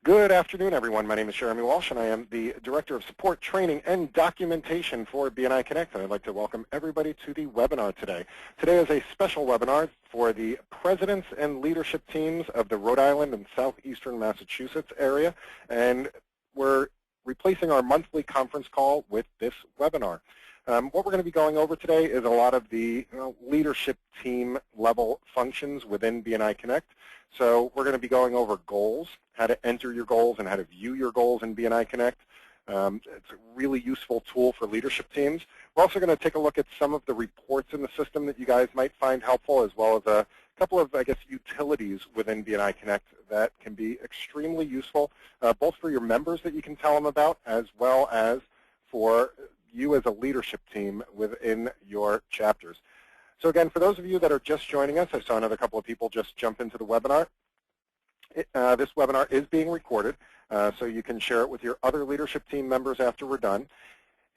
Good afternoon, everyone. My name is Jeremy Walsh, and I am the Director of Support, Training, and Documentation for BNI Connect, and I'd like to welcome everybody to the webinar today. Today is a special webinar for the presidents and leadership teams of the Rhode Island and southeastern Massachusetts area, and we're replacing our monthly conference call with this webinar. What we're going to be going over today is a lot of the leadership team level functions within BNI Connect. So we're going to be going over goals, how to enter your goals and how to view your goals in BNI Connect. It's a really useful tool for leadership teams. We're also going to take a look at some of the reports in the system that you guys might find helpful, as well as a couple of, utilities within BNI Connect that can be extremely useful, both for your members that you can tell them about, as well as for you as a leadership team within your chapters. So again, for those of you that are just joining us, I saw another couple of people just jump into the webinar. This webinar is being recorded, so you can share it with your other leadership team members after we're done.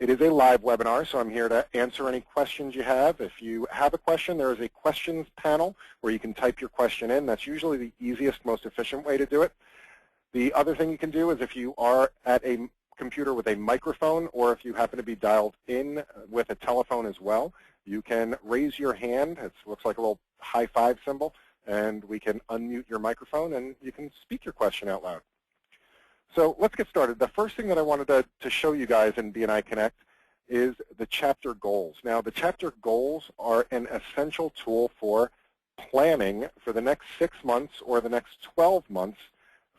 It is a live webinar, so I'm here to answer any questions you have. If you have a question, there is a questions panel where you can type your question in. That's usually the easiest, most efficient way to do it. The other thing you can do is if you are at a computer with a microphone, or if you happen to be dialed in with a telephone as well, you can raise your hand. It looks like a little high five symbol, and we can unmute your microphone and you can speak your question out loud. So let's get started. The first thing that I wanted to show you guys in BNI Connect is the chapter goals. Now, the chapter goals are an essential tool for planning for the next 6 months or the next 12 months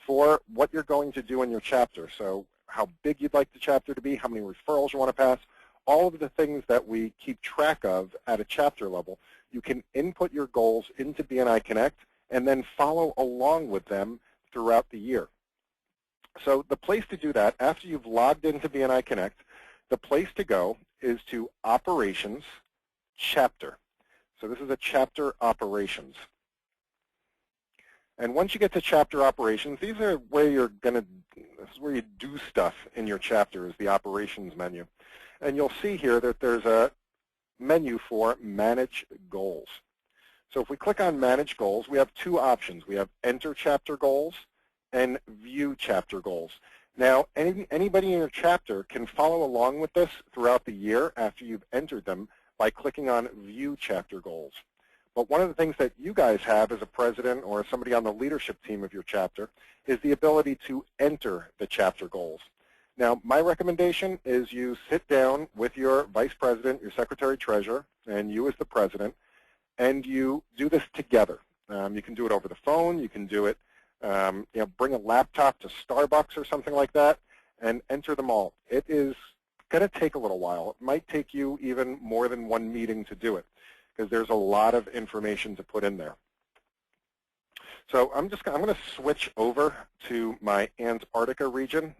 for what you're going to do in your chapter. So how big you'd like the chapter to be, how many referrals you want to pass, all of the things that we keep track of at a chapter level. You can input your goals into BNI Connect and then follow along with them throughout the year. So the place to do that, after you've logged into BNI Connect, the place to go is to Operations, Chapter. So this is a chapter operations. And once you get to chapter operations, these are where this is where you do stuff in your chapter, is the operations menu. And you'll see here that there's a menu for Manage Goals. So if we click on Manage Goals, we have two options. We have Enter Chapter Goals and View Chapter Goals. Now, anybody in your chapter can follow along with this throughout the year after you've entered them by clicking on View Chapter Goals. But one of the things that you guys have as a president or somebody on the leadership team of your chapter is the ability to enter the chapter goals. Now, my recommendation is you sit down with your vice president, your secretary-treasurer, and you as the president, and you do this together. You can do it over the phone. You can do it, bring a laptop to Starbucks or something like that, and enter them all. It is going to take a little while. It might take you even more than one meeting to do it, because there's a lot of information to put in there. So I'm going to switch over to my Antarctica region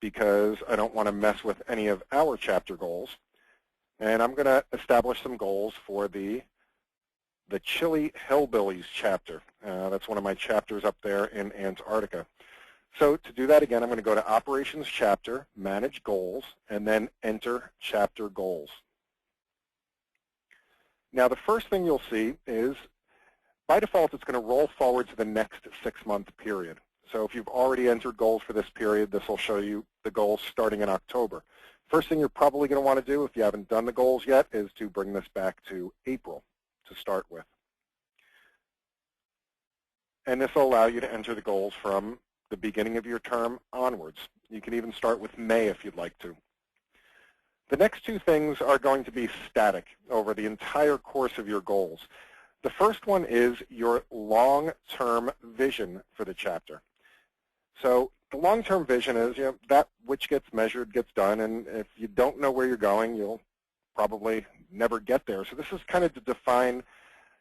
because I don't want to mess with any of our chapter goals. And I'm going to establish some goals for the Chili Hillbillies chapter. That's one of my chapters up there in Antarctica. So to do that, again, I'm going to go to Operations Chapter, Manage Goals, and then Enter Chapter Goals. Now, the first thing you'll see is, by default, it's going to roll forward to the next 6-month period. So if you've already entered goals for this period, this will show you the goals starting in October. First thing you're probably going to want to do, if you haven't done the goals yet, is to bring this back to April to start with. And this will allow you to enter the goals from the beginning of your term onwards. You can even start with May if you'd like to. The next two things are going to be static over the entire course of your goals. The first one is your long-term vision for the chapter. So the long-term vision is that which gets measured gets done, and if you don't know where you're going, you'll probably never get there. So this is kind of to define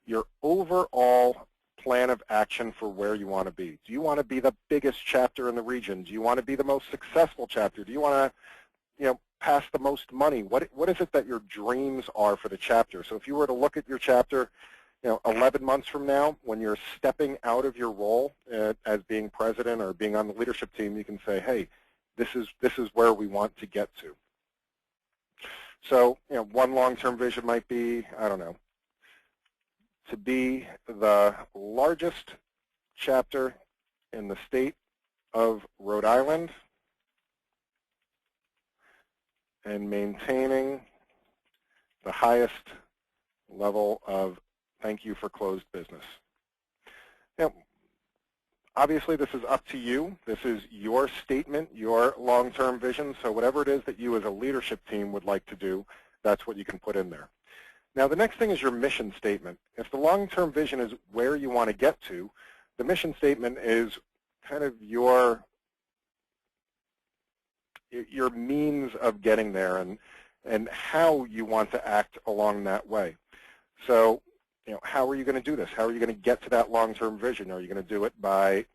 your overall plan of action for where you want to be. Do you want to be the biggest chapter in the region? Do you want to be the most successful chapter? Do you want to, pass the most money? What is it that your dreams are for the chapter? So if you were to look at your chapter, 11 months from now, when you're stepping out of your role as being president or being on the leadership team, you can say, hey, this is where we want to get to. So, one long-term vision might be, I don't know, to be the largest chapter in the state of Rhode Island and maintaining the highest level of thank you for closed business. Now, obviously, this is up to you. This is your statement, your long-term vision. So whatever it is that you as a leadership team would like to do, that's what you can put in there. Now, the next thing is your mission statement. If the long-term vision is where you want to get to, the mission statement is kind of your means of getting there and how you want to act along that way. So, how are you going to do this? How are you going to get to that long-term vision? Are you going to do it by,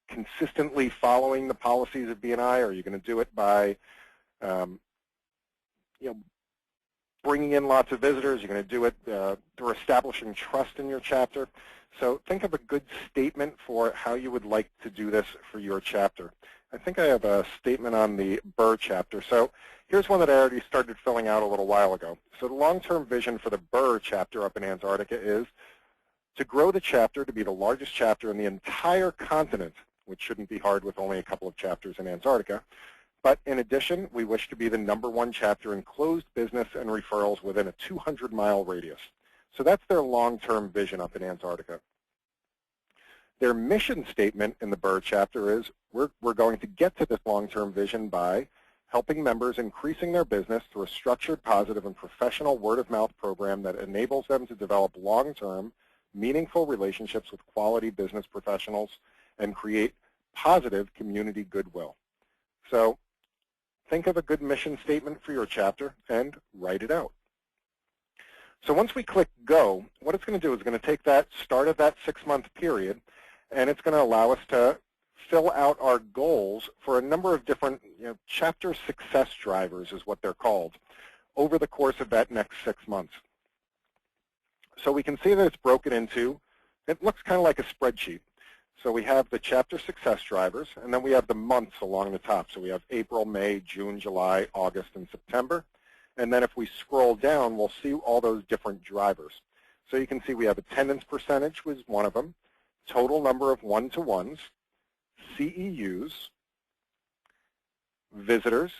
consistently following the policies of BNI? Or are you going to do it by, bringing in lots of visitors? You're going to do it through establishing trust in your chapter. So think of a good statement for how you would like to do this for your chapter. I think I have a statement on the BRR chapter. So here's one that I already started filling out a little while ago. So the long-term vision for the BRR chapter up in Antarctica is to grow the chapter to be the largest chapter in the entire continent, which shouldn't be hard with only a couple of chapters in Antarctica. But in addition, we wish to be the #1 chapter in closed business and referrals within a 200-mile radius. So that's their long-term vision up in Antarctica. Their mission statement in the BRR chapter is we're going to get to this long-term vision by helping members increasing their business through a structured, positive, and professional word-of-mouth program that enables them to develop long-term, meaningful relationships with quality business professionals and create positive community goodwill. So think of a good mission statement for your chapter and write it out. So once we click go, what it's going to do is going to take that start of that 6-month period, and it's going to allow us to fill out our goals for a number of different chapter success drivers is what they're called over the course of that next 6 months. So we can see that it's broken into, it looks kind of like a spreadsheet. So we have the chapter success drivers, and then we have the months along the top. So we have April, May, June, July, August, and September. And then if we scroll down, we'll see all those different drivers. So you can see we have attendance percentage was one of them, total number of one-to-ones, CEUs, visitors,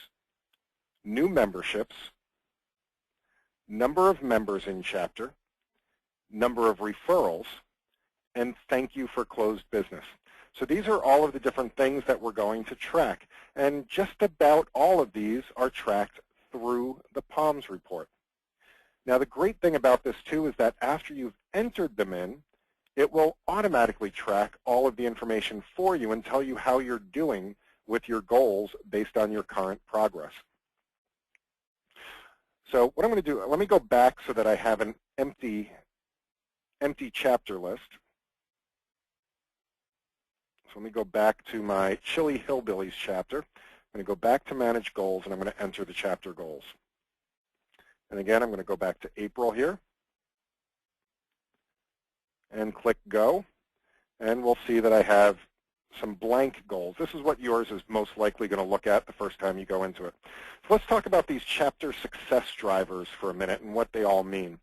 new memberships, number of members in chapter, number of referrals, and thank you for closed business. So these are all of the different things that we're going to track. And just about all of these are tracked through the PALMS report. Now the great thing about this too is that after you've entered them in, it will automatically track all of the information for you and tell you how you're doing with your goals based on your current progress. So what I'm going to do, let me go back so that I have an empty chapter list. So let me go back to my Chili Hillbillies chapter. I'm going to go back to Manage Goals, and I'm going to enter the chapter goals. And again, I'm going to go back to April here and click Go. And we'll see that I have some blank goals. This is what yours is most likely going to look at the first time you go into it. So let's talk about these chapter success drivers for a minute and what they all mean.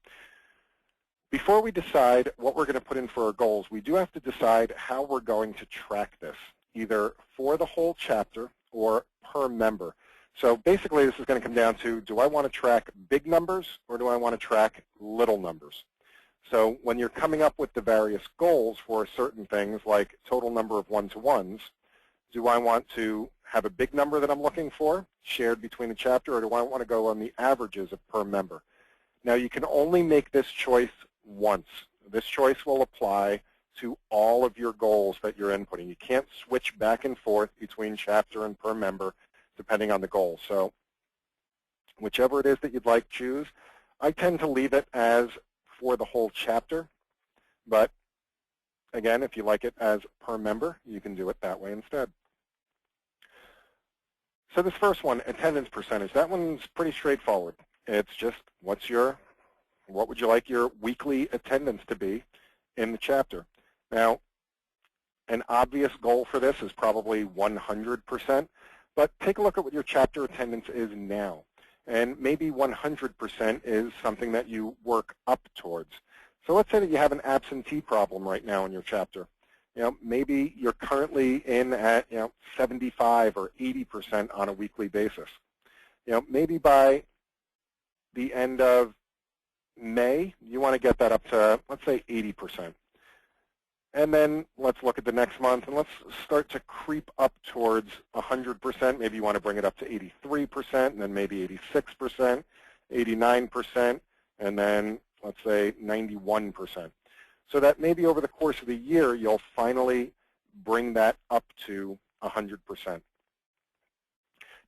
Before we decide what we're going to put in for our goals, we do have to decide how we're going to track this, either for the whole chapter or per member. So basically this is going to come down to, do I want to track big numbers or do I want to track little numbers? So when you're coming up with the various goals for certain things like total number of one-to-ones, do I want to have a big number that I'm looking for shared between the chapter, or do I want to go on the averages of per member? Now you can only make this choice once. This choice will apply to all of your goals that you're inputting. You can't switch back and forth between chapter and per member depending on the goal. So whichever it is that you'd like, choose. I tend to leave it as for the whole chapter, but again, if you like it as per member, you can do it that way instead. So this first one, attendance percentage, that one's pretty straightforward. It's just what would you like your weekly attendance to be in the chapter? Now, an obvious goal for this is probably 100%, but take a look at what your chapter attendance is now. And maybe 100% is something that you work up towards. So let's say that you have an absentee problem right now in your chapter. Maybe you're currently in at 75 or 80% on a weekly basis. Maybe by the end of May, you want to get that up to, let's say, 80%. And then let's look at the next month, and let's start to creep up towards 100%. Maybe you want to bring it up to 83%, and then maybe 86%, 89%, and then let's say 91%. So that maybe over the course of the year, you'll finally bring that up to 100%.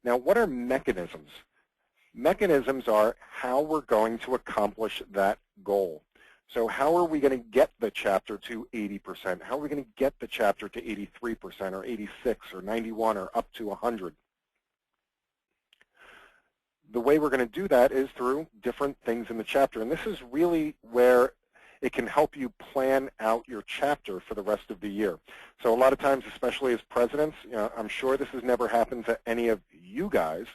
Now, what are mechanisms? Mechanisms are how we're going to accomplish that goal. So how are we going to get the chapter to 80%? How are we going to get the chapter to 83% or 86 or 91 or up to 100? The way we're going to do that is through different things in the chapter. And this is really where it can help you plan out your chapter for the rest of the year. So a lot of times, especially as presidents, I'm sure this has never happened to any of you guys,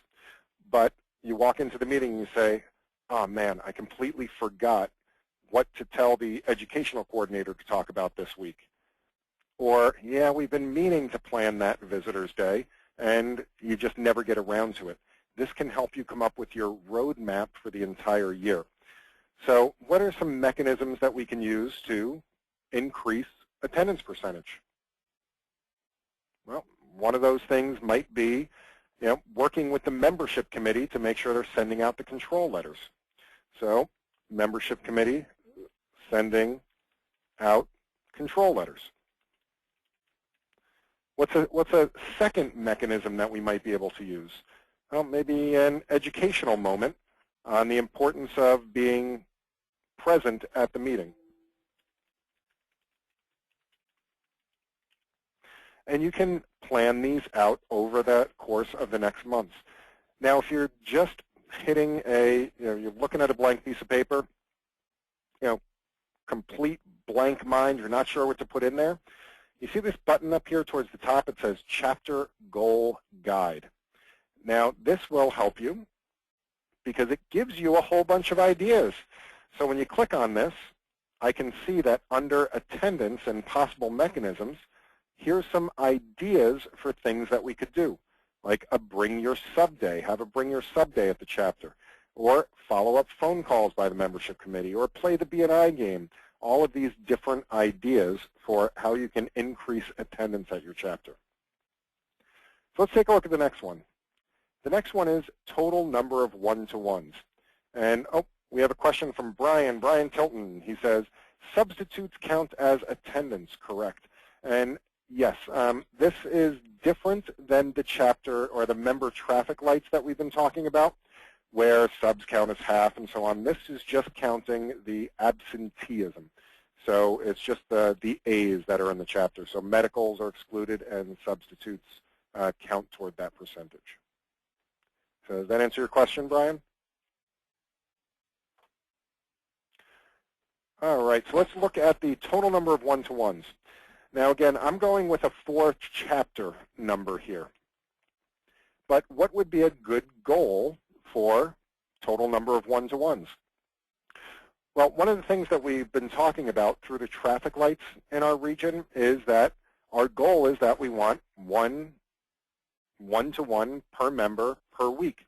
but you walk into the meeting and you say, oh man, I completely forgot what to tell the educational coordinator to talk about this week. Or, yeah, we've been meaning to plan that visitor's day, and you just never get around to it. This can help you come up with your roadmap for the entire year. So what are some mechanisms that we can use to increase attendance percentage? Well, one of those things might be working with the membership committee to make sure they're sending out the control letters. So membership committee sending out control letters. What's a second mechanism that we might be able to use? Well, maybe an educational moment on the importance of being present at the meeting. And you can plan these out over the course of the next months. Now, if you're just hitting you're looking at a blank piece of paper, complete blank mind, you're not sure what to put in there, you see this button up here towards the top, it says Chapter Goal Guide. Now, this will help you because it gives you a whole bunch of ideas. So when you click on this, I can see that under attendance and possible mechanisms, here's some ideas for things that we could do, like a bring your sub day, have a bring your sub day at the chapter, or follow-up phone calls by the membership committee, or play the BNI game. All of these different ideas for how you can increase attendance at your chapter. So let's take a look at the next one. The next one is total number of one-to-ones. And we have a question from Brian Tilton. He says, substitutes count as attendance, correct? And yes, this is different than the chapter or the member traffic lights that we've been talking about, where subs count as half and so on. This is just counting the absenteeism. So it's just the A's that are in the chapter. So medicals are excluded and substitutes count toward that percentage. So does that answer your question, Brian? All right, so let's look at the total number of one-to-ones. Now again, I'm going with a 4th chapter number here. But what would be a good goal for total number of one-to-ones? Well, one of the things that we've been talking about through the traffic lights in our region is that our goal is that we want one-to-one per member per week.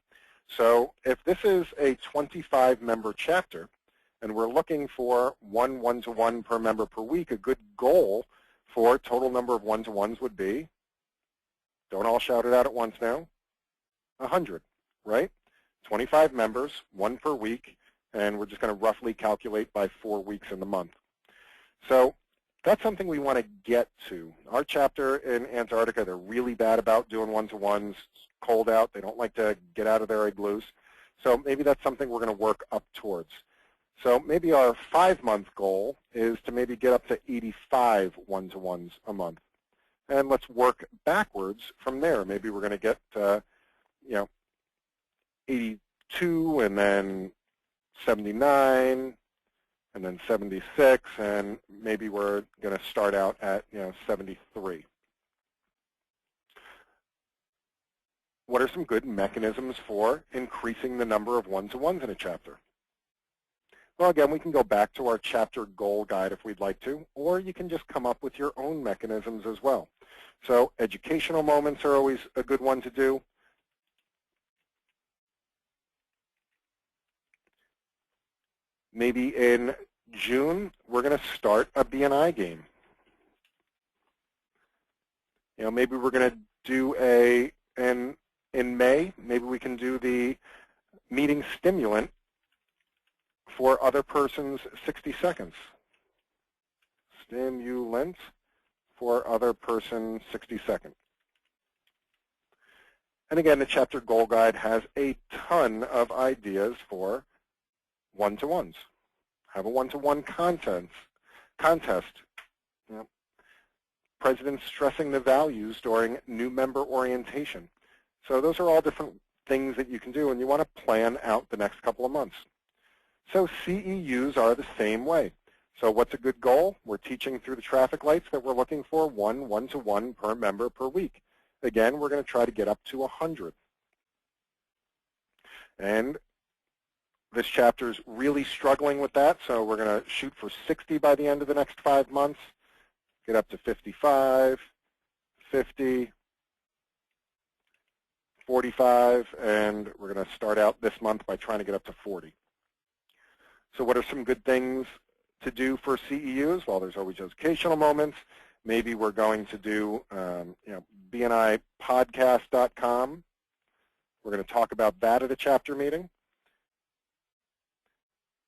So if this is a 25-member chapter and we're looking for one-to-one per member per week, a good goal for total number of one-to-ones would be, don't all shout it out at once now, 100, right? 25 members, 1 per week, and we're just going to roughly calculate by 4 weeks in the month. So that's something we want to get to. Our chapter in Antarctica, they're really bad about doing one-to-ones. It's cold out. They don't like to get out of their igloos. So maybe that's something we're going to work up towards. So maybe our 5-month goal is to maybe get up to 85 one-to-ones a month. And let's work backwards from there. Maybe we're going to get to, 82 and then 79 and then 76, and maybe we're going to start out at 73. What are some good mechanisms for increasing the number of one-to-ones in a chapter? Well, again, we can go back to our chapter goal guide if we'd like to, or you can just come up with your own mechanisms as well. So educational moments are always a good one to do. Maybe in June, we're going to start a BNI game. You know, maybe we're going to do in May, maybe we can do the meeting stimulant for other person's 60 seconds. Stimulant for other person's 60 seconds. And again, the chapter goal guide has a ton of ideas for one-to-ones. Have a one-to-one contest. You know, presidents stressing the values during new member orientation. So those are all different things that you can do, and you want to plan out the next couple of months. So CEUs are the same way. So what's a good goal? We're teaching through the traffic lights that we're looking for one-to-one per member per week. Again, we're going to try to get up to 100. And this chapter is really struggling with that, so we're going to shoot for 60 by the end of the next 5 months, get up to 55, 50, 45, and we're going to start out this month by trying to get up to 40. So what are some good things to do for CEUs? Well, there's always educational moments. Maybe we're going to do BNIpodcast.com. We're going to talk about that at a chapter meeting.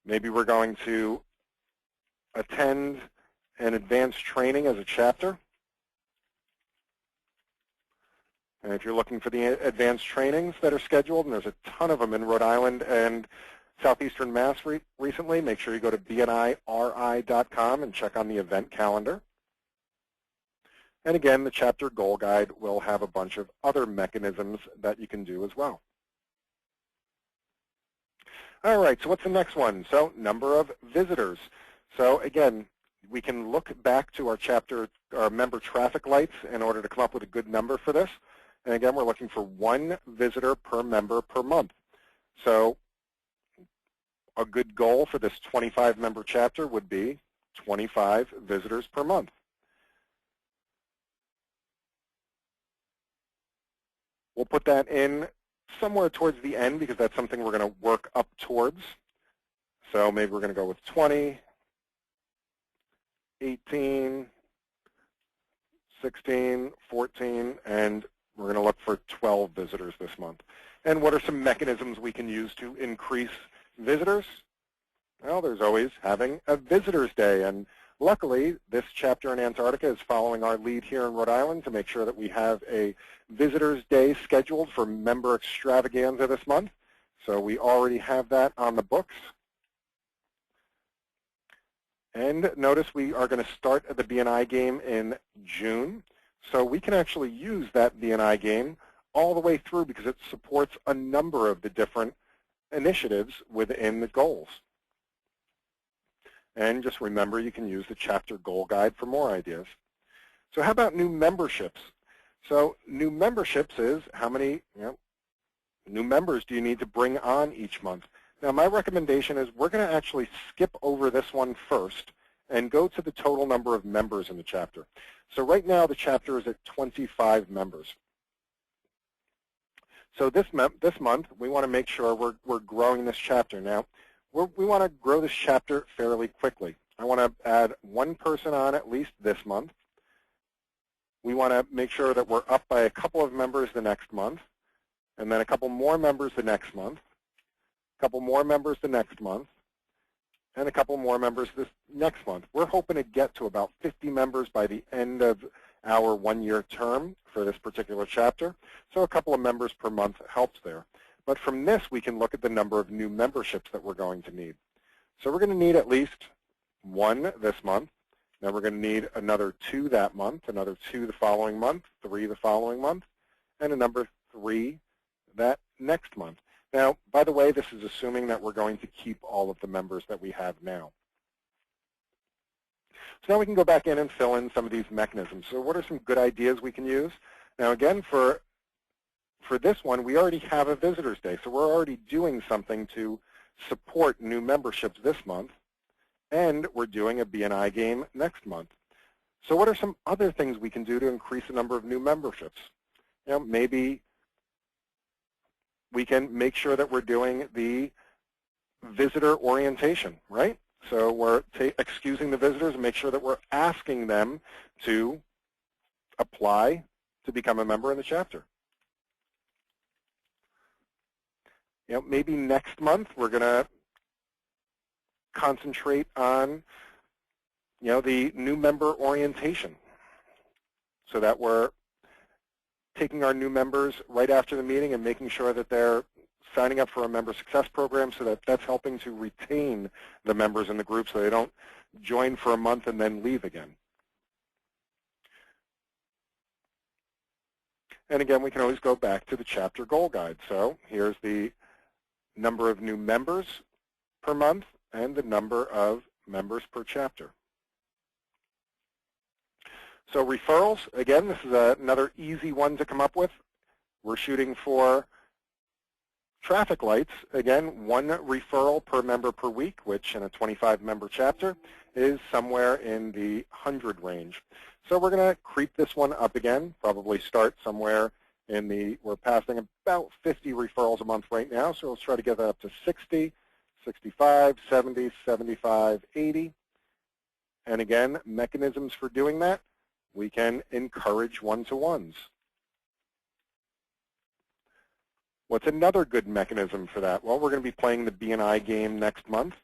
Maybe we're going to attend an advanced training as a chapter. And if you're looking for the advanced trainings that are scheduled, and there's a ton of them in Rhode Island and Southeastern Mass recently, make sure you go to BNIRI.com and check on the event calendar. And again, the chapter goal guide will have a bunch of other mechanisms that you can do as well. All right, so what's the next one? So number of visitors. So again, we can look back to our member traffic lights in order to come up with a good number for this. And again, we're looking for 1 visitor per member per month. So a good goal for this 25-member chapter would be 25 visitors per month. We'll put that in somewhere towards the end because that's something we're going to work up towards. So maybe we're going to go with 20, 18, 16, 14, and we're going to look for 12 visitors this month. And what are some mechanisms we can use to increase visitors? Well, there's always having a Visitors Day. And luckily, this chapter in Antarctica is following our lead here in Rhode Island to make sure that we have a Visitors Day scheduled for member extravaganza this month. So we already have that on the books. And notice we are going to start the BNI game in June. So we can actually use that BNI game all the way through because it supports a number of the different initiatives within the goals. And just remember, you can use the chapter goal guide for more ideas. So how about new memberships? So new memberships is how many new members do you need to bring on each month? Now my recommendation is we're going to actually skip over this one first and go to the total number of members in the chapter. So right now the chapter is at 25 members. So this month we want to make sure we're growing this chapter. Now we want to grow this chapter fairly quickly. I want to add 1 person on at least this month. We want to make sure that we're up by a couple of members the next month, and then a couple more members the next month, a couple more members the next month, and a couple more members this next month. We're hoping to get to about 50 members by the end of our 1-year term for this particular chapter. So a couple of members per month helps there. But from this, we can look at the number of new memberships that we're going to need. So we're going to need at least 1 this month. Then we're going to need another 2 that month, another 2 the following month, 3 the following month, and a number 3 that next month. Now, by the way, this is assuming that we're going to keep all of the members that we have now. So now we can go back in and fill in some of these mechanisms. So what are some good ideas we can use? Now again, for this one, we already have a Visitors Day, so we're already doing something to support new memberships this month, and we're doing a BNI game next month. So what are some other things we can do to increase the number of new memberships? You know, maybe we can make sure that we're doing the visitor orientation, right? So we're excusing the visitors and make sure that we're asking them to apply to become a member in the chapter. You know, maybe next month we're going to concentrate on, you know, the new member orientation, so that we're taking our new members right after the meeting and making sure that they're signing up for a member success program, so that that's helping to retain the members in the group so they don't join for a month and then leave again. And again, we can always go back to the chapter goal guide. So here's the number of new members per month and the number of members per chapter. So referrals, again, this is another easy one to come up with. We're shooting for traffic lights. Again, 1 referral per member per week, which in a 25-member chapter is somewhere in the 100 range. So we're going to creep this one up again, probably start somewhere in the, we're passing about 50 referrals a month right now, so let's try to get that up to 60, 65, 70, 75, 80. And again, mechanisms for doing that, we can encourage one-to-ones. What's another good mechanism for that? Well, we're going to be playing the BNI game next month,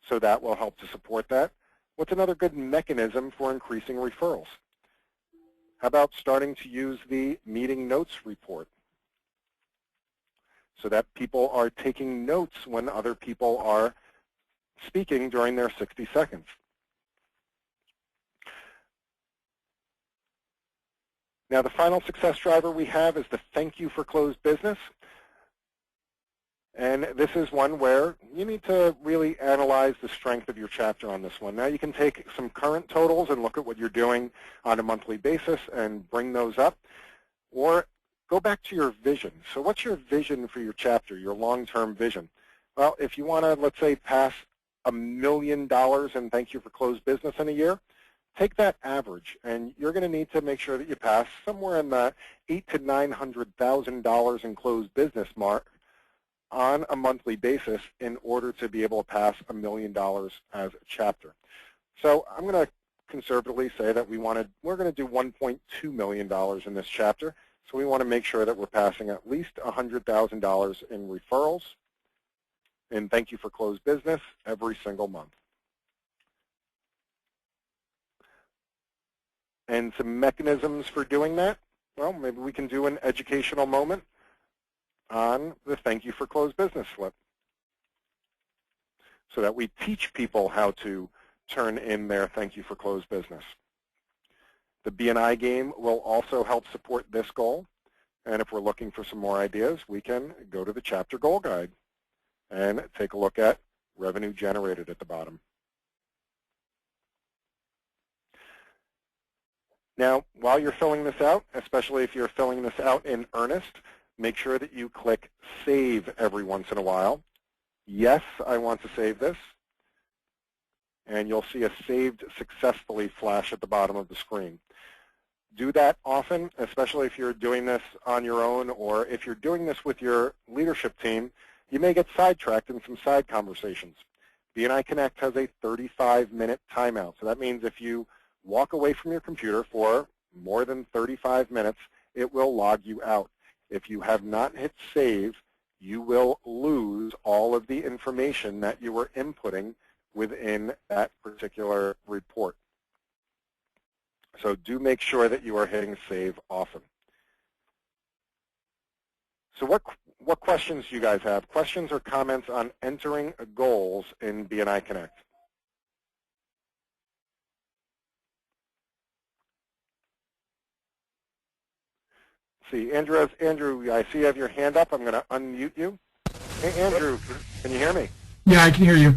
so that will help to support that. What's another good mechanism for increasing referrals? How about starting to use the meeting notes report, so that people are taking notes when other people are speaking during their 60 seconds? Now, the final success driver we have is the thank you for closed business. And this is one where you need to really analyze the strength of your chapter on this one. Now, you can take some current totals and look at what you're doing on a monthly basis and bring those up, or go back to your vision. So what's your vision for your chapter, your long-term vision? Well, if you want to, let's say, pass $1 million in thank you for closed business in a year, take that average, and you're going to need to make sure that you pass somewhere in the $800,000 to $900,000 in closed business mark on a monthly basis in order to be able to pass $1 million as a chapter. So I'm going to conservatively say that we're going to do $1.2 million in this chapter. So we want to make sure that we're passing at least $100,000 in referrals and thank you for closed business every single month. And some mechanisms for doing that, well, maybe we can do an educational moment on the thank you for closed business slip, so that we teach people how to turn in their thank you for closed business. The BNI game will also help support this goal, and if we're looking for some more ideas, we can go to the chapter goal guide and take a look at revenue generated at the bottom. Now, while you're filling this out, especially if you're filling this out in earnest, make sure that you click Save every once in a while. Yes, I want to save this. And you'll see a Saved Successfully flash at the bottom of the screen. Do that often, especially if you're doing this on your own, or if you're doing this with your leadership team, you may get sidetracked in some side conversations. BNI Connect has a 35-minute timeout. So that means if you walk away from your computer for more than 35 minutes, it will log you out. If you have not hit save, you will lose all of the information that you were inputting within that particular report. So do make sure that you are hitting save often. So what questions do you guys have? Questions or comments on entering goals in BNI Connect? See, Andrew, I see you have your hand up. I'm going to unmute you. Hey, Andrew, can you hear me? Yeah, I can hear you.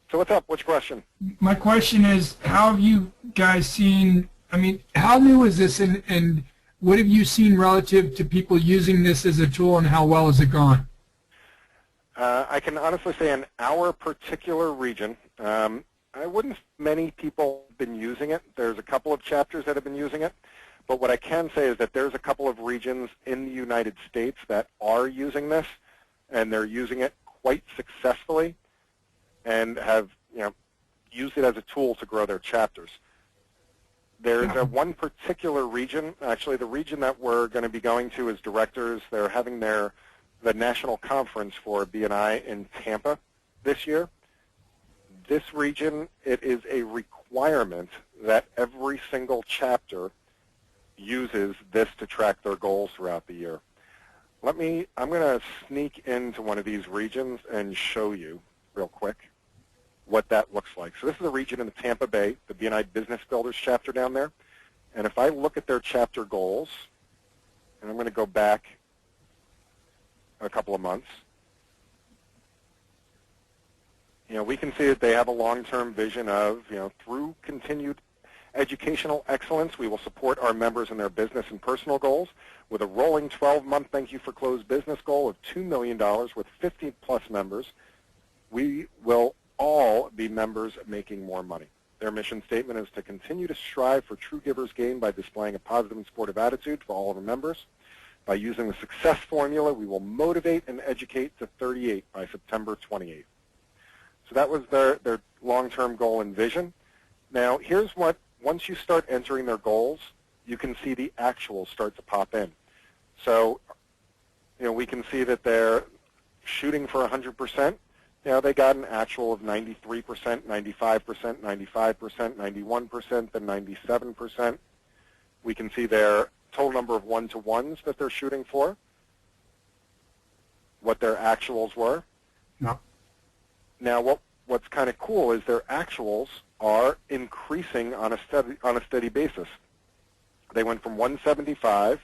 So what's up? What's your question? My question is, how have you guys seen, I mean, how new is this, and what have you seen relative to people using this as a tool, and how well has it gone? I can honestly say in our particular region, I wouldn't. Many people have been using it. There's a couple of chapters that have been using it. But what I can say is that there's a couple of regions in the United States that are using this, and they're using it quite successfully, and have used it as a tool to grow their chapters. There's one particular region, actually the region that we're going to be going to as directors. They're having the national conference for BNI in Tampa this year. This region, it is a requirement that every single chapter uses this to track their goals throughout the year. I'm going to sneak into one of these regions and show you real quick what that looks like. So this is a region in the Tampa Bay, the BNI Business Builders chapter down there. And if I look at their chapter goals, and I'm going to go back a couple of months, we can see that they have a long-term vision of, through continued educational excellence, we will support our members in their business and personal goals with a rolling 12-month thank you for closed business goal of $2 million with 50-plus members. We will all be members making more money. Their mission statement is to continue to strive for true givers gain by displaying a positive and supportive attitude for all of our members. By using the success formula, we will motivate and educate to 38 by September 28th. So that was their long-term goal and vision. Now, here's what, once you start entering their goals, you can see the actuals start to pop in. So, we can see that they're shooting for 100%. They got an actual of 93%, 95%, 95%, 91%, then 97%. We can see their total number of one-to-ones that they're shooting for, what their actuals were. No. Now, what's kind of cool is their actuals are increasing on a steady basis. They went from 175,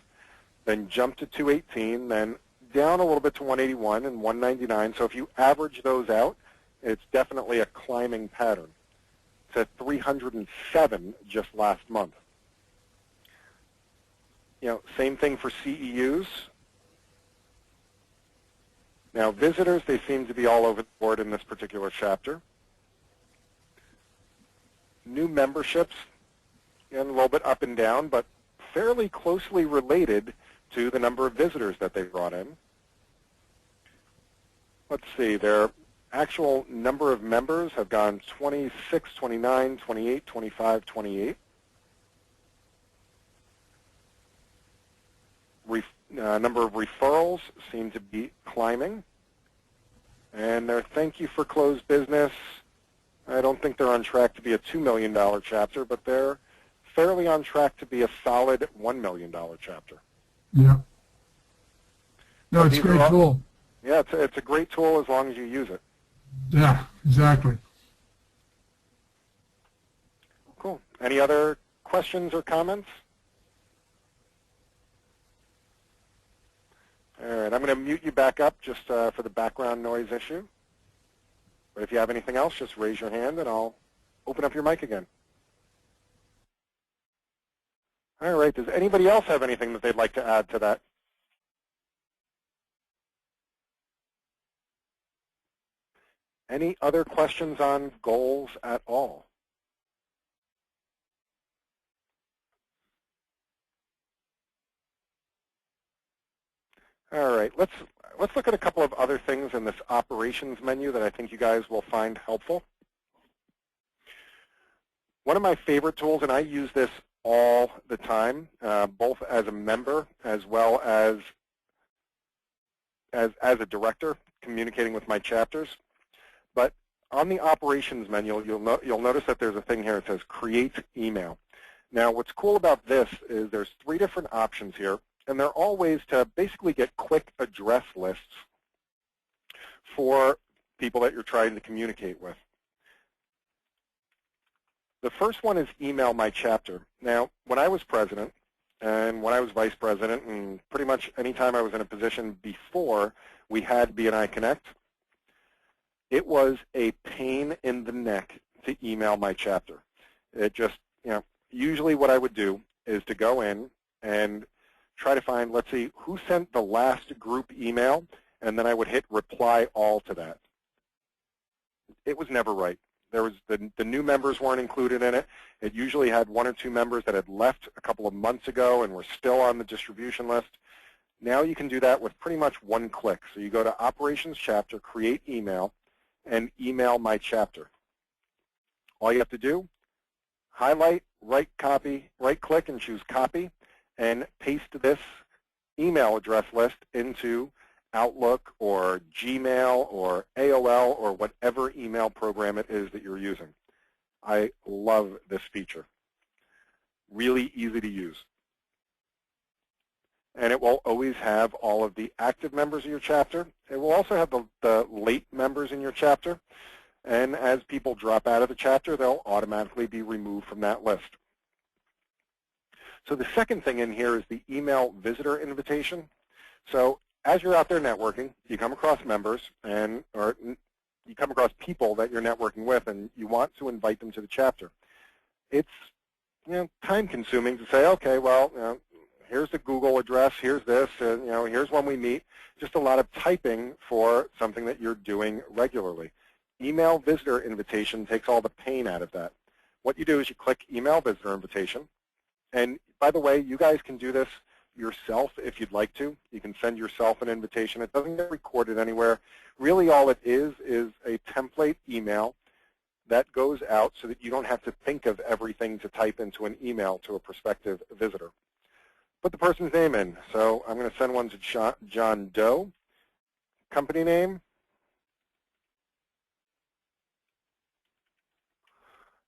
then jumped to 218, then down a little bit to 181 and 199. So if you average those out, it's definitely a climbing pattern. It's at 307 just last month. Same thing for CEUs. Now, visitors, they seem to be all over the board in this particular chapter. New memberships, a little bit up and down, but fairly closely related to the number of visitors that they brought in. Let's see, their actual number of members have gone 26, 29, 28, 25, 28. Number of referrals seem to be climbing. And their thank you for closed business, I don't think they're on track to be a $2 million chapter, but they're fairly on track to be a solid $1 million chapter. Yeah. No, it's a great tool. Yeah, it's a great tool as long as you use it. Yeah, exactly. Cool. Any other questions or comments? All right, I'm going to mute you back up just for the background noise issue. But if you have anything else, just raise your hand and I'll open up your mic again. All right, does anybody else have anything that they'd like to add to that? Any other questions on goals at all? All right, let's look at a couple of other things in this operations menu that I think you guys will find helpful. One of my favorite tools, and I use this all the time, both as a member as well as a director communicating with my chapters. But on the operations menu, you'll notice that there's a thing here that says create email. Now, what's cool about this is there's 3 different options here. And they're all ways to basically get quick address lists for people that you're trying to communicate with. The first one is email my chapter. Now, when I was president and when I was vice president and pretty much any time I was in a position before we had BNI Connect, it was a pain in the neck to email my chapter. It just, usually what I would do is to go in and try to find, let's see, who sent the last group email, and then I would hit reply all to that. It was never right. There was the new members weren't included in it. It usually had 1 or 2 members that had left a couple of months ago and were still on the distribution list. Now you can do that with pretty much one click. So you go to Operations Chapter, Create Email, and Email My Chapter. All you have to do, highlight, right-click and choose Copy, and paste this email address list into Outlook or Gmail or AOL or whatever email program it is that you're using. I love this feature. Really easy to use. And it will always have all of the active members of your chapter. It will also have the late members in your chapter. And as people drop out of the chapter, they'll automatically be removed from that list. So the second thing in here is the email visitor invitation. So as you're out there networking, you come across members or you come across people that you're networking with, and you want to invite them to the chapter. It's time consuming to say, okay, well, here's the Google address, here's this, and here's when we meet. Just a lot of typing for something that you're doing regularly. Email visitor invitation takes all the pain out of that. What you do is you click email visitor invitation. And by the way, you guys can do this yourself if you'd like to. You can send yourself an invitation. It doesn't get recorded anywhere. Really all it is a template email that goes out so that you don't have to think of everything to type into an email to a prospective visitor. Put the person's name in. So I'm going to send one to John Doe. Company name.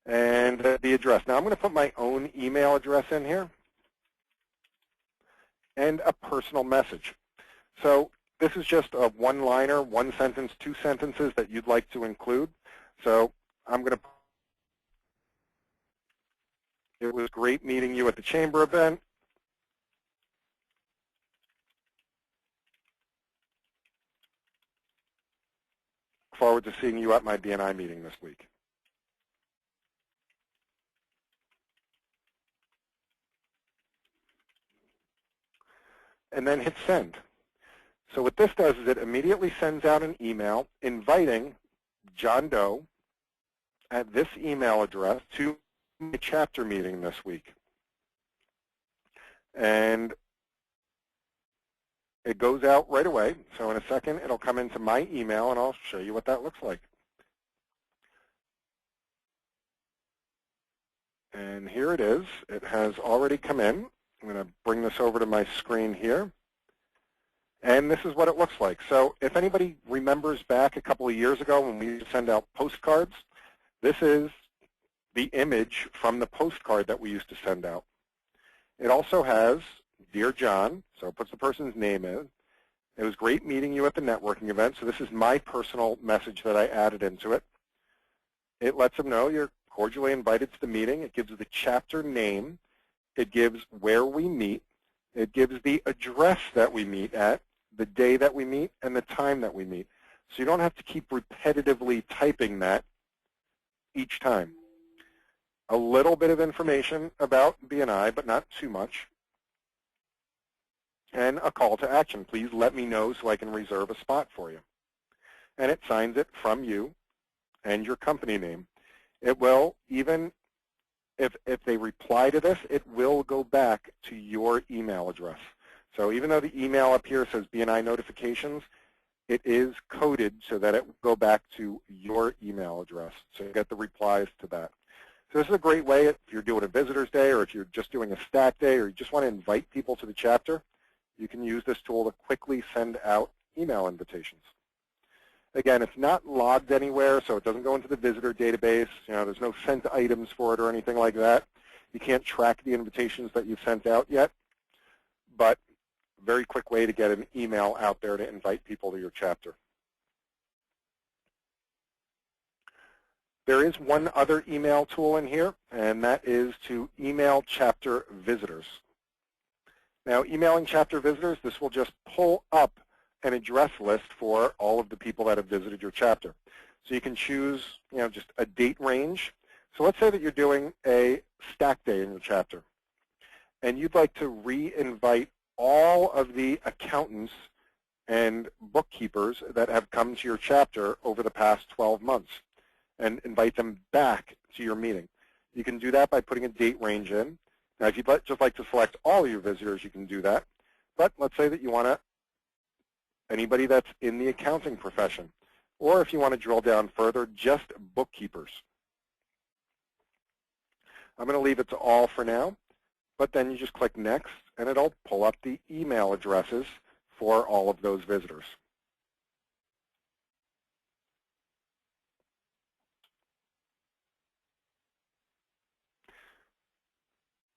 And the address. Now I'm going to put my own email address in here. And a personal message. So this is just a one-liner, 1 sentence, 2 sentences that you'd like to include. So I'm going to, it was great meeting you at the chamber event. Forward to seeing you at my BNI meeting this week. And then hit send. So what this does is it immediately sends out an email inviting John Doe at this email address to my chapter meeting this week. And it goes out right away. So in a second, it'll come into my email, and I'll show you what that looks like. And here it is. It has already come in. I'm going to bring this over to my screen here. And this is what it looks like. So if anybody remembers back a couple of years ago when we used to send out postcards, this is the image from the postcard that we used to send out. It also has, Dear John, so it puts the person's name in. It was great meeting you at the networking event. So this is my personal message that I added into it. It lets them know you're cordially invited to the meeting. It gives the chapter name. It gives where we meet. It gives the address that we meet at, the day that we meet, and the time that we meet. So you don't have to keep repetitively typing that each time. A little bit of information about BNI, but not too much. And a call to action. Please let me know so I can reserve a spot for you. And it signs it from you and your company name. It will, even if they reply to this, it will go back to your email address. So even though the email up here says BNI notifications, it is coded so that it will go back to your email address. So you get the replies to that. So this is a great way if you're doing a visitor's day, or if you're just doing a stack day, or you just want to invite people to the chapter, you can use this tool to quickly send out email invitations. Again, it's not logged anywhere, so it doesn't go into the visitor database. There's no sent items for it or anything like that. You can't track the invitations that you've sent out yet, but very quick way to get an email out there to invite people to your chapter. There is one other email tool in here, and that is to email chapter visitors. Now, emailing chapter visitors, this will just pull up an address list for all of the people that have visited your chapter. So you can choose, just a date range. So let's say that you're doing a stack day in your chapter, and you'd like to re-invite all of the accountants and bookkeepers that have come to your chapter over the past 12 months and invite them back to your meeting. You can do that by putting a date range in. Now, if you'd just like to select all your visitors, you can do that. But let's say that you want anybody that's in the accounting profession, or if you want to drill down further, just bookkeepers. I'm going to leave it to all for now, but then you just click Next, and it'll pull up the email addresses for all of those visitors.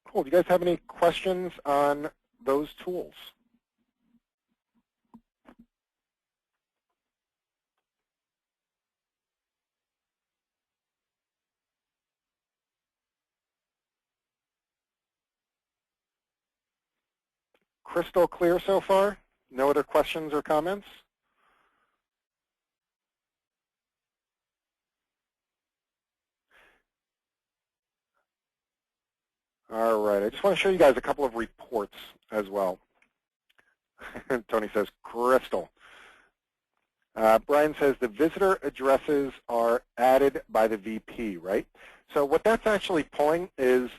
Cool. Do you guys have any questions on those tools? Crystal clear so far? No other questions or comments? All right. I just want to show you guys a couple of reports as well. Tony says, Crystal. Brian says the visitor addresses are added by the VP, right? So what that's actually pulling is,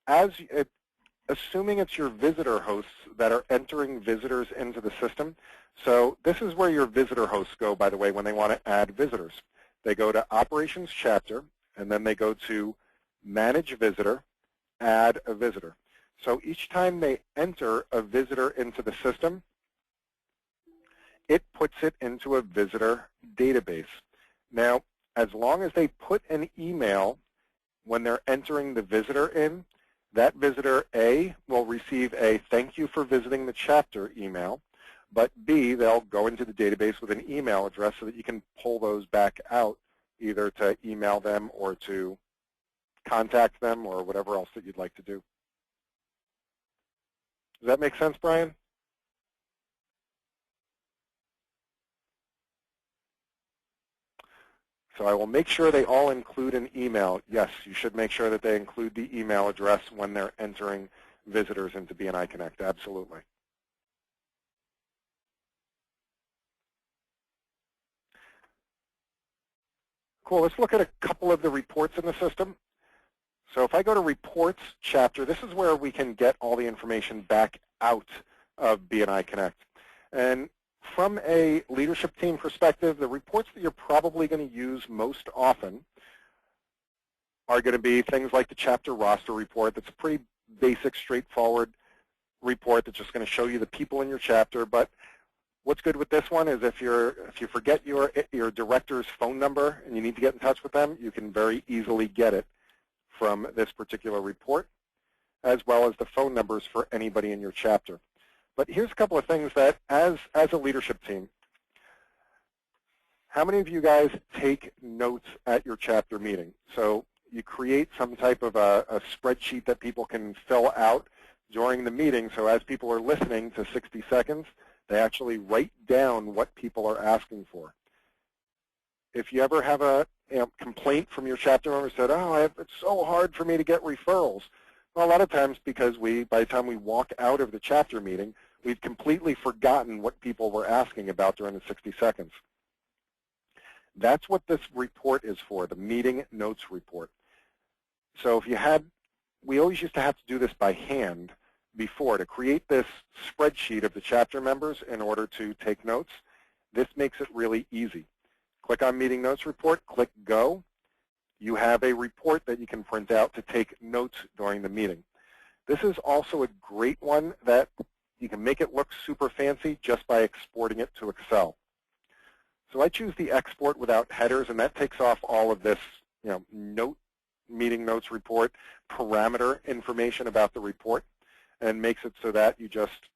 assuming it's your visitor hosts that are entering visitors into the system. So this is where your visitor hosts go, by the way, when they want to add visitors. They go to Operations Chapter, and then they go to Manage Visitor, Add a Visitor. So each time they enter a visitor into the system, it puts it into a visitor database. Now, as long as they put an email when they're entering the visitor in, that visitor, A, will receive a thank you for visiting the chapter email, but B, they'll go into the database with an email address so that you can pull those back out, either to email them or to contact them or whatever else that you'd like to do. Does that make sense, Brian? So I will make sure they all include an email. Yes, you should make sure that they include the email address when they're entering visitors into BNI Connect. Absolutely. Cool. Let's look at a couple of the reports in the system. So if I go to Reports Chapter, this is where we can get all the information back out of BNI Connect. And from a leadership team perspective, the reports that you're probably going to use most often are going to be things like the chapter roster report. That's a pretty basic, straightforward report that's just going to show you the people in your chapter. But what's good with this one is if you forget your director's phone number and you need to get in touch with them, you can very easily get it from this particular report, as well as the phone numbers for anybody in your chapter. But here's a couple of things that, as a leadership team, how many of you guys take notes at your chapter meeting? So you create some type of a spreadsheet that people can fill out during the meeting, so as people are listening to 60 seconds, they actually write down what people are asking for. If you ever have a complaint from your chapter member said, it's so hard for me to get referrals. Well, a lot of times because by the time we walk out of the chapter meeting, we've completely forgotten what people were asking about during the 60 seconds. That's what this report is for, the meeting notes report. So if we always used to have to do this by hand before to create this spreadsheet of the chapter members in order to take notes. This makes it really easy. Click on Meeting Notes Report, click Go. You have a report that you can print out to take notes during the meeting. This is also a great one that you can make it look super fancy just by exporting it to Excel. So I choose the export without headers, and that takes off all of this, meeting notes report, parameter information about the report, and makes it so that you just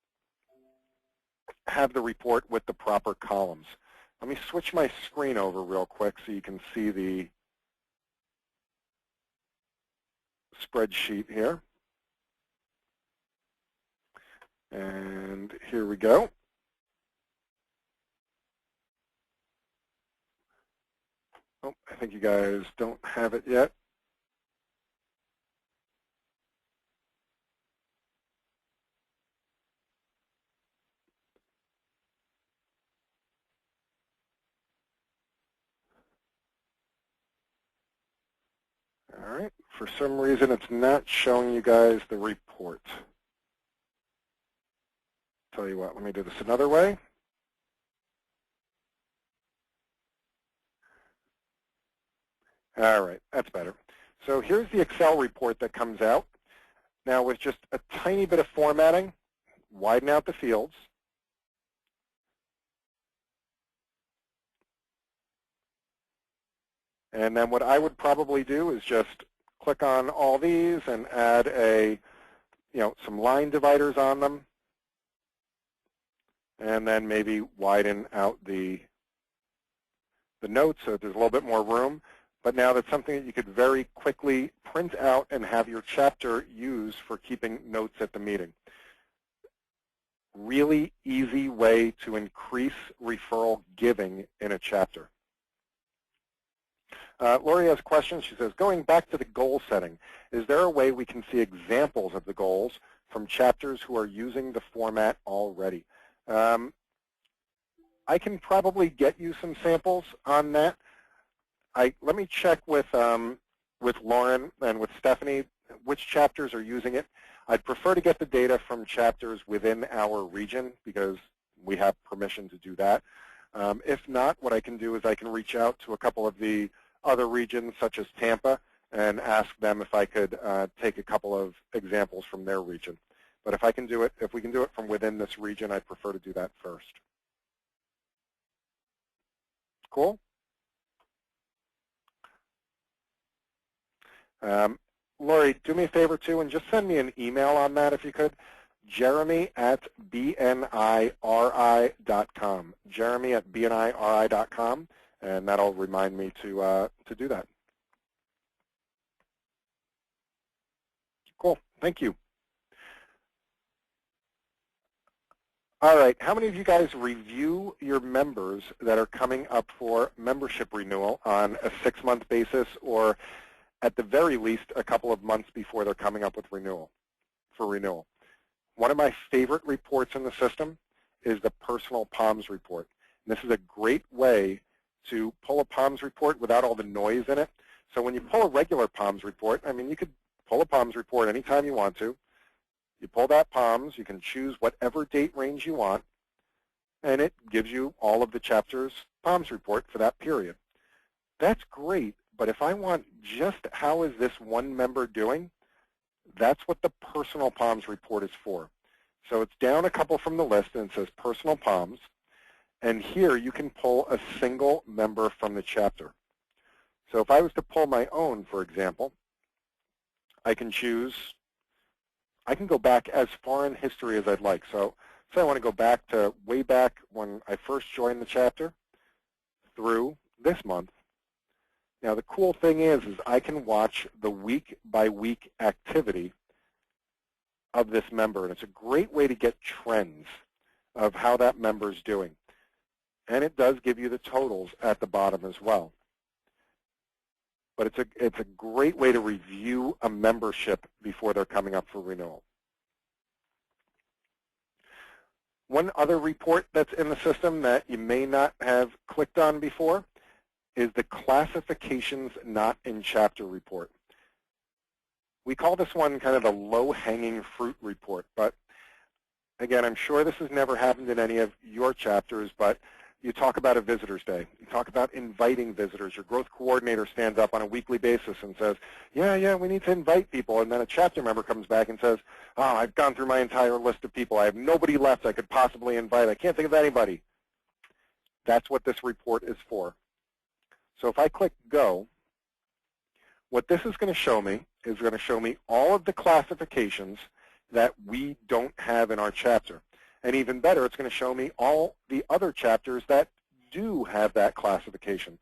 have the report with the proper columns. Let me switch my screen over real quick so you can see the spreadsheet here. And here we go. Oh, I think you guys don't have it yet. right, for some reason it's not showing you guys the report. Tell you what, let me do this another way. All right, that's better. So here's the Excel report that comes out. Now with just a tiny bit of formatting, widen out the fields. And then what I would probably do is just click on all these and add some line dividers on them. And then maybe widen out the notes so there's a little bit more room. But now that's something that you could very quickly print out and have your chapter use for keeping notes at the meeting. Really easy way to increase referral giving in a chapter. Lori has a question. She says, going back to the goal setting, is there a way we can see examples of the goals from chapters who are using the format already? I can probably get you some samples on that. Let me check with Lauren and with Stephanie which chapters are using it. I'd prefer to get the data from chapters within our region because we have permission to do that. If not, what I can do is I can reach out to a couple of the other regions, such as Tampa, and ask them if I could take a couple of examples from their region. But if we can do it from within this region, I'd prefer to do that first. Cool? Lori, do me a favor too, and just send me an email on that if you could. Jeremy@bniri.com. Jeremy@bniri.com, and that'll remind me to do that. Cool. Thank you. All right. How many of you guys review your members that are coming up for membership renewal on a 6-month basis, or at the very least a couple of months before they're coming up with renewal? One of my favorite reports in the system is the Personal POMS report. And this is a great way to pull a POMS report without all the noise in it. So when you pull a regular POMS report, I mean, you could pull a POMS report anytime you want to. You pull that POMS, you can choose whatever date range you want, and it gives you all of the chapter's POMS report for that period. That's great, but if I want just how is this one member doing, that's what the Personal POMS report is for. So it's down a couple from the list, and it says Personal POMS. And here you can pull a single member from the chapter. So if I was to pull my own, for example, I can go back as far in history as I'd like. So say I want to go back to way back when I first joined the chapter through this month. Now the cool thing is I can watch the week-by-week activity of this member, and it's a great way to get trends of how that member's doing. And it does give you the totals at the bottom as well. But it's a great way to review a membership before they're coming up for renewal. One other report that's in the system that you may not have clicked on before is the Classifications Not in Chapter report. We call this one kind of the low-hanging fruit report, but again, I'm sure this has never happened in any of your chapters, but you talk about a visitor's day. You talk about inviting visitors. Your growth coordinator stands up on a weekly basis and says, yeah, we need to invite people. And then a chapter member comes back and says, oh, I've gone through my entire list of people. I have nobody left I could possibly invite. I can't think of anybody. That's what this report is for. So if I click Go, what this is going to show me is going to show me all of the classifications that we don't have in our chapter. And even better, it's going to show me all the other chapters that do have that classification.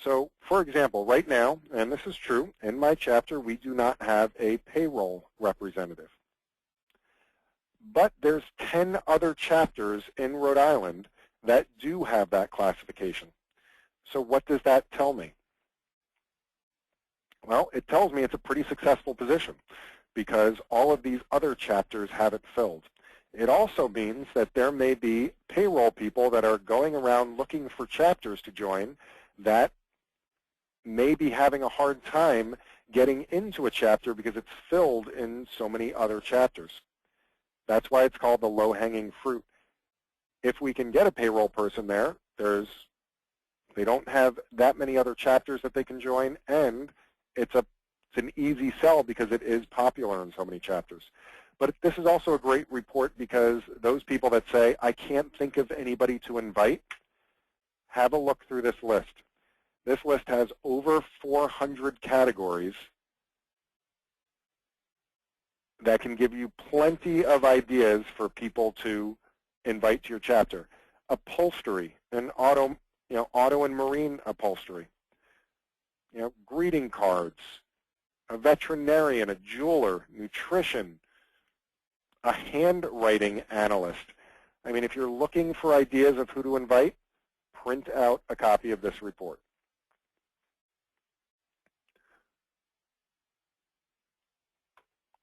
So, for example, right now, and this is true, in my chapter, we do not have a payroll representative. But there's 10 other chapters in Rhode Island that do have that classification. So what does that tell me? Well, it tells me it's a pretty successful position because all of these other chapters have it filled. It also means that there may be payroll people that are going around looking for chapters to join that may be having a hard time getting into a chapter because it's filled in so many other chapters. That's why it's called the low-hanging fruit. If we can get a payroll person there, they don't have that many other chapters that they can join, and it's an easy sell because it is popular in so many chapters. But this is also a great report because those people that say, I can't think of anybody to invite, have a look through this list. This list has over 400 categories that can give you plenty of ideas for people to invite to your chapter. Upholstery and auto and marine upholstery. Greeting cards, a veterinarian, a jeweler, nutrition, a handwriting analyst. I mean, if you're looking for ideas of who to invite, print out a copy of this report.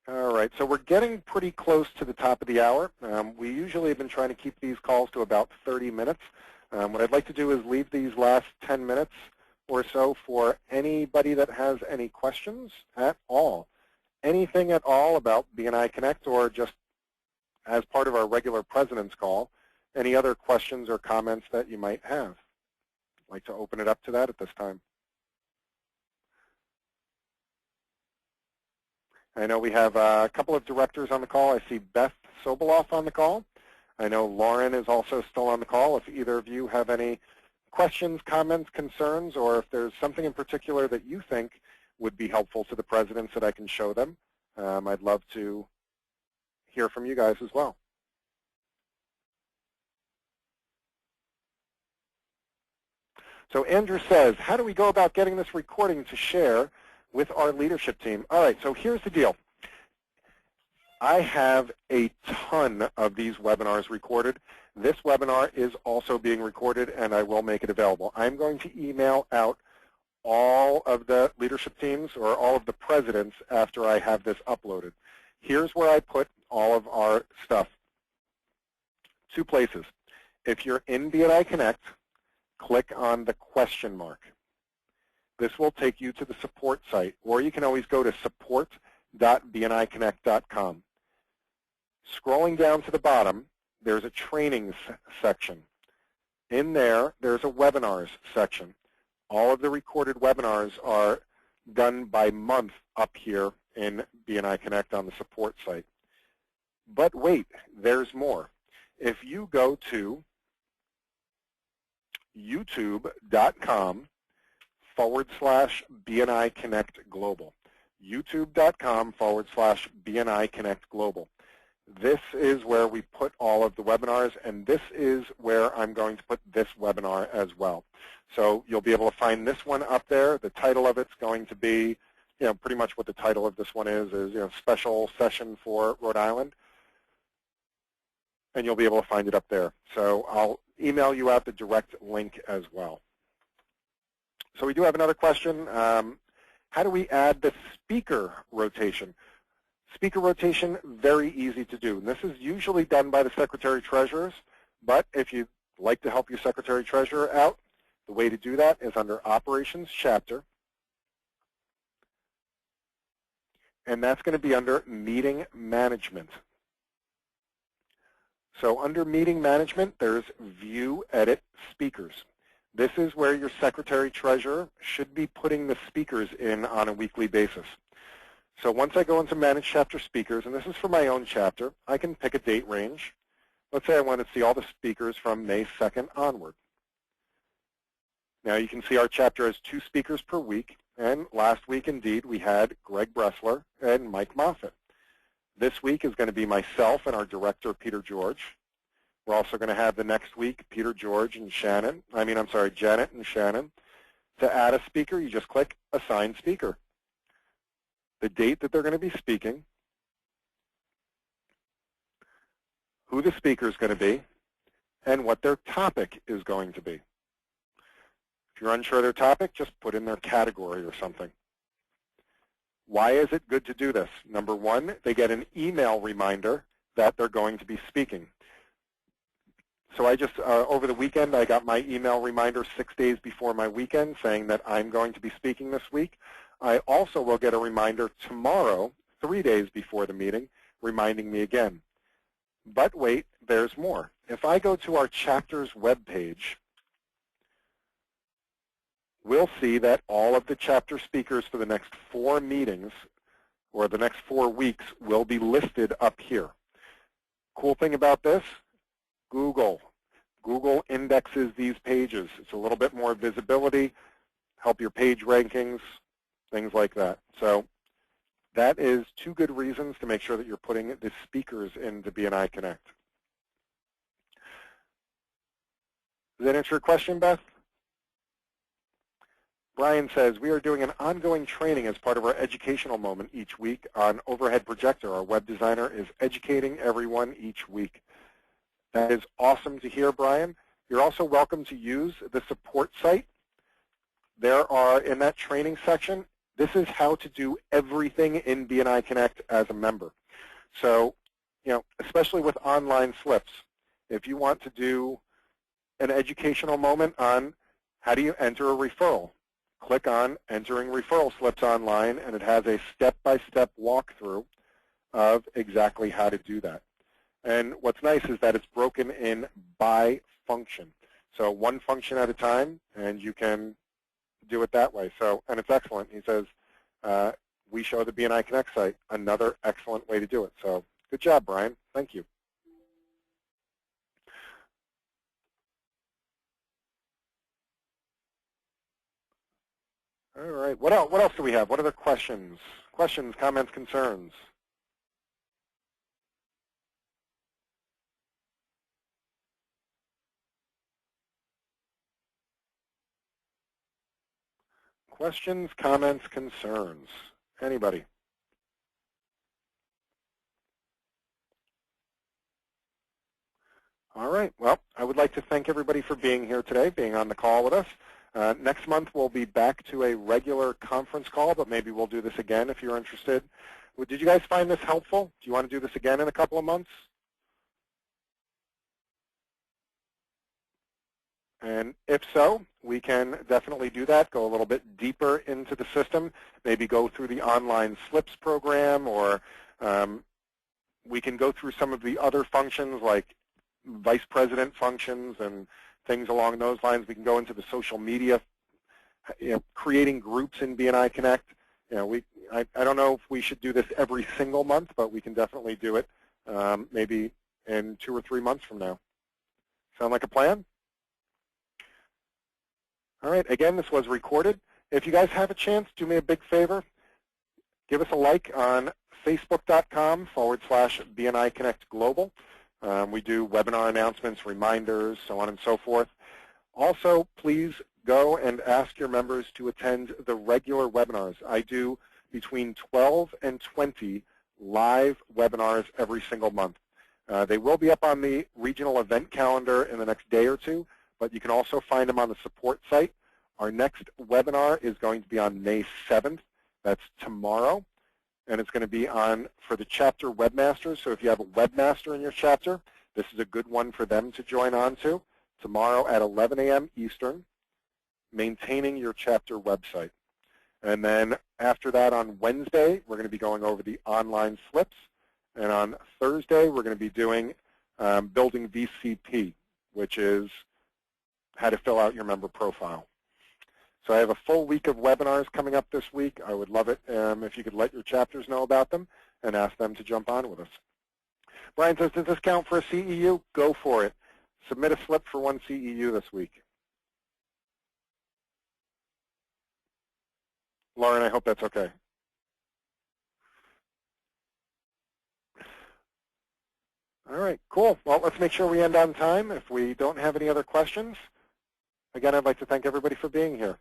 All right, so we're getting pretty close to the top of the hour. We usually have been trying to keep these calls to about 30 minutes. What I'd like to do is leave these last 10 minutes or so for anybody that has any questions at all. Anything at all about BNI Connect, or just as part of our regular President's Call, any other questions or comments that you might have. I'd like to open it up to that at this time. I know we have a couple of directors on the call. I see Beth Soboloff on the call. I know Lauren is also still on the call. If either of you have any questions, comments, concerns, or if there's something in particular that you think would be helpful to the presidents that I can show them, I'd love to hear from you guys as well. So Andrew says, how do we go about getting this recording to share with our leadership team? All right, so here's the deal. I have a ton of these webinars recorded. This webinar is also being recorded, and I will make it available. I'm going to email out all of the leadership teams or all of the presidents after I have this uploaded. Here's where I put all of our stuff. 2 places. If you're in BNI Connect, click on the question mark. This will take you to the support site, or you can always go to support.bniconnect.com. Scrolling down to the bottom, there's a trainings section. In there, there's a webinars section. All of the recorded webinars are done by month up here in BNI Connect on the support site. But wait, there's more. If you go to youtube.com/BNI Connect Global, youtube.com/BNI Connect Global. This is where we put all of the webinars, and this is where I'm going to put this webinar as well. So you'll be able to find this one up there. The title of it's going to be, pretty much what the title of this one is special session for Rhode Island. And you'll be able to find it up there. So I'll email you out the direct link as well. So we do have another question. How do we add the speaker rotation? Speaker rotation, very easy to do. And this is usually done by the Secretary-Treasurers, but if you'd like to help your Secretary-Treasurer out, the way to do that is under Operations Chapter, and that's going to be under Meeting Management. So under Meeting Management, there's View, Edit, Speakers. This is where your Secretary-Treasurer should be putting the speakers in on a weekly basis. So once I go into Manage Chapter Speakers, and this is for my own chapter, I can pick a date range. Let's say I want to see all the speakers from May 2nd onward. Now you can see our chapter has 2 speakers per week, and last week indeed we had Greg Bressler and Mike Moffitt. This week is going to be myself and our director, Peter George. We're also going to have the next week Peter George and Janet and Shannon. To add a speaker, you just click Assign Speaker. The date that they're going to be speaking, who the speaker is going to be, and what their topic is going to be. If you're unsure of their topic, just put in their category or something. Why is it good to do this? Number one, they get an email reminder that they're going to be speaking. So I just, over the weekend, I got my email reminder 6 days before my weekend saying that I'm going to be speaking this week. I also will get a reminder tomorrow, 3 days before the meeting, reminding me again. But wait, there's more. If I go to our chapter's webpage, we'll see that all of the chapter speakers for the next 4 meetings or the next 4 weeks will be listed up here. Cool thing about this, Google indexes these pages. It's a little bit more visibility, help your page rankings, things like that. So that is 2 good reasons to make sure that you're putting the speakers into BNI Connect. Does that answer your question, Beth? Brian says, we are doing an ongoing training as part of our educational moment each week on overhead projector. Our web designer is educating everyone each week. That is awesome to hear, Brian. You're also welcome to use the support site. There are, in that training section, this is how to do everything in BNI Connect as a member. So, especially with online slips, if you want to do an educational moment on how do you enter a referral, click on entering referral slips online, and it has a step-by-step walkthrough of exactly how to do that. And what's nice is that it's broken in by function. So one function at a time, and you can do it that way. So, and it's excellent. He says, we show the BNI Connect site, another excellent way to do it. So good job, Brian. Thank you. All right. What else do we have? What other questions? Questions, comments, concerns? Questions, comments, concerns? Anybody? All right. Well, I would like to thank everybody for being here today, being on the call with us. Next month, we'll be back to a regular conference call, but maybe we'll do this again if you're interested. Did you guys find this helpful? Do you want to do this again in a couple of months? And if so, we can definitely do that, go a little bit deeper into the system, maybe go through the online slips program, or we can go through some of the other functions like vice president functions and things along those lines. We can go into the social media, creating groups in BNI Connect. I don't know if we should do this every single month, but we can definitely do it maybe in 2 or 3 months from now. Sound like a plan? All right, again, this was recorded. If you guys have a chance, do me a big favor. Give us a like on facebook.com/BNI Connect Global. We do webinar announcements, reminders, so on and so forth. Also, please go and ask your members to attend the regular webinars. I do between 12 and 20 live webinars every single month. They will be up on the regional event calendar in the next day or two, but you can also find them on the support site. Our next webinar is going to be on May 7th. That's tomorrow. And it's going to be on for the chapter webmasters. So if you have a webmaster in your chapter, this is a good one for them to join on to. Tomorrow at 11 a.m. Eastern, maintaining your chapter website. And then after that on Wednesday, we're going to be going over the online slips. And on Thursday, we're going to be doing building VCP, which is how to fill out your member profile. So I have a full week of webinars coming up this week. I would love it if you could let your chapters know about them and ask them to jump on with us. Brian says, does this count for a CEU? Go for it. Submit a slip for 1 CEU this week. Lauren, I hope that's okay. All right, cool. Well, let's make sure we end on time. If we don't have any other questions, again, I'd like to thank everybody for being here.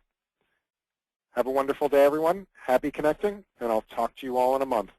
Have a wonderful day, everyone. Happy connecting, and I'll talk to you all in a month.